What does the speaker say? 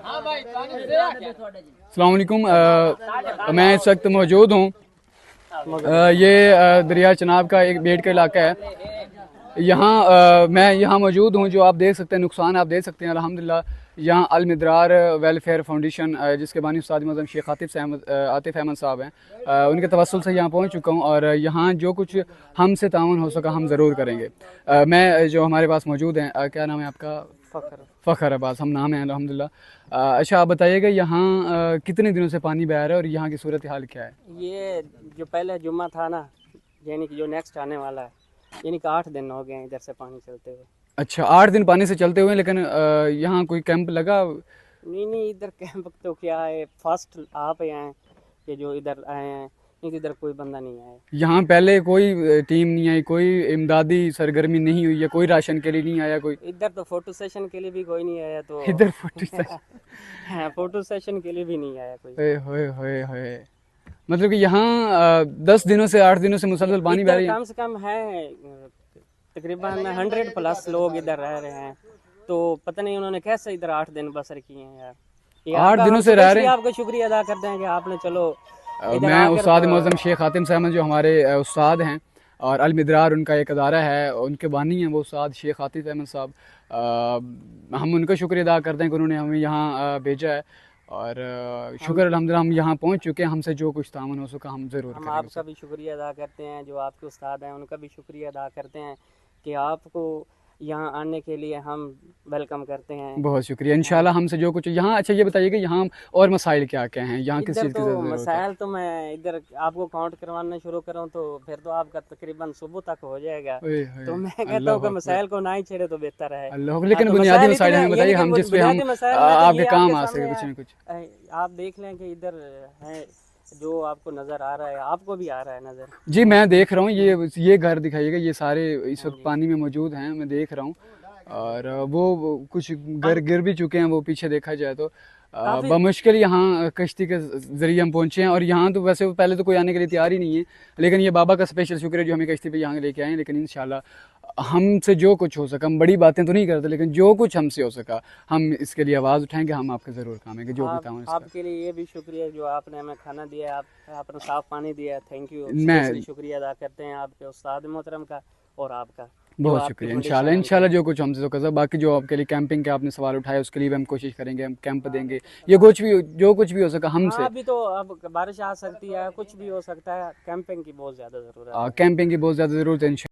السلام علیکم. میں اس وقت موجود ہوں یہ دریا چناب کا ایک بیٹ کا علاقہ ہے. میں یہاں موجود ہوں. جو آپ دیکھ سکتے ہیں نقصان آپ دیکھ سکتے ہیں. الحمدللہ یہاں المدرار ویلفیئر فاؤنڈیشن جس کے بانی استاد معظم شیخ عاطف احمد صاحب ہیں, ان کے توسل سے یہاں پہنچ چکا ہوں, اور یہاں جو کچھ ہم سے تعاون ہو سکا ہم ضرور کریں گے. میں جو ہمارے پاس موجود ہیں, کیا نام ہے آپ کا؟ فخر عباس ہم نام ہیں الحمدللہ. اچھا آپ بتائیے گا یہاں کتنے دنوں سے پانی بہ رہا ہے اور یہاں کی صورتحال کیا ہے؟ یہ جو پہلے جمعہ تھا نا, یعنی کہ جو نیکسٹ آنے والا ہے, یعنی کہ 8 دن ہو گئے ہیں ادھر سے پانی چلتے ہوئے. اچھا 8 دن پانی سے چلتے ہوئے, لیکن یہاں کوئی کیمپ لگا؟ نہیں ادھر کیمپ تو کیا ہے, فرسٹ آپ ہی آئے کہ جو ادھر آئے ہیں, نہیں ادھر کوئی بندہ نہیں آیا. یہاں پہلے کوئی ٹیم نہیں آئی, کوئی امدادی سرگرمی نہیں ہوئی ہے, کوئی راشن کے لیے نہیں آیا کوئی؟ ادھر تو فوٹو سیشن کے لیے بھی کوئی نہیں آیا. تو ادھر فوٹو سیشن کے لیے بھی نہیں آیا کوئی. ہوئے مطلب کہ یہاں 10 دنوں سے 8 دنوں سے مسلسل پانی بہ رہی ہے. کم سے کم ہے تقریباً 100+ لوگ ادھر رہ رہے ہیں. تو پتہ نہیں انہوں نے کیسے ادھر 8 دن بسر کیے ہیں یار. 8 دنوں سے رہ رہے ہیں. آپ کا شکریہ ادا کرتے ہیں کہ آپ نے چلو میں استاد معظم شیخ عاطف احمد جو ہمارے استاد ہیں, اور المدرار ان کا ایک ادارہ ہے, ان کے بانی ہیں وہ استاد شیخ عاطف احمد صاحب, ہم ان کا شکریہ ادا کرتے ہیں کہ انہوں نے ہمیں یہاں بھیجا ہے. اور شکر الحمدللہ ہم یہاں پہنچ چکے ہیں. ہم سے جو کچھ تعاون ہو سکا ہم ضرور کریں گے. ہم آپ کا بھی شکریہ ادا کرتے ہیں, جو آپ کے استاد ہیں ان کا بھی شکریہ ادا کرتے ہیں کہ آپ کو یہاں آنے کے لیے ہم ویلکم کرتے ہیں. بہت شکریہ. انشاءاللہ ہم سے جو کچھ یہاں. اچھا یہ بتائیے کہ یہاں اور مسائل کیا کیا ہیں, یہاں کس چیز کی ضرورت ہے؟ مسائل تو میں ادھر آپ کو کاؤنٹ کروانا شروع کروں تو پھر تو آپ کا تقریباً صبح تک ہو جائے گا. تو میں کہتا ہوں کہ مسائل کو نہ ہی چھیڑے تو بہتر ہے. لیکن بنیادی مسائل ہمیں بتائیے, ہم جس پہ ہم آپ کے کام آ سکے کچھ نہ کچھ. آپ دیکھ لیں کہ ادھر ہے جو آپ کو نظر آ رہا ہے, آپ کو بھی آ رہا ہے نظر. جی میں دیکھ رہا ہوں, یہ گھر دکھائیے گا, یہ سارے اس وقت پانی میں موجود ہیں, میں دیکھ رہا ہوں. اور وہ کچھ گھر گر بھی چکے ہیں, وہ پیچھے دیکھا جائے تو بمشکل یہاں کشتی کے ذریعے ہم پہنچے ہیں. اور یہاں تو ویسے پہلے تو کوئی آنے کے لیے تیار ہی نہیں ہے, لیکن یہ بابا کا اسپیشل شکر ہے جو ہمیں کشتی پہ یہاں لے کے آئے ہیں. لیکن انشاءاللہ ہم سے جو کچھ ہو سکا, ہم بڑی باتیں تو نہیں کرتے, لیکن جو کچھ ہم سے ہو سکا ہم اس کے لیے آواز اٹھائیں گے. ہم آپ کے ضرور کام ہے جو بھی کام ہے. آپ کے لیے یہ بھی شکریہ جو آپ نے ہمیں کھانا دیا, آپ نے صاف پانی دیا, تھینک یو. میں شکریہ ادا کرتے ہیں آپ کے استاد محترم کا اور آپ کا. بہت شکریہ. انشاءاللہ جو کچھ ہم سے تو کر, باقی جو آپ کے لیے کیمپنگ کے آپ نے سوال اٹھائے اس کے لیے بھی ہم کوشش کریں گے, ہم کیمپ دیں گے. یہ جو کچھ بھی ہو سکا ہم سے. ابھی تو اب بارش آ سکتی ہے, کچھ بھی ہو سکتا ہے. کیمپنگ کی بہت زیادہ ضرورت ہے. کیمپنگ کی بہت زیادہ ضرورت ہے.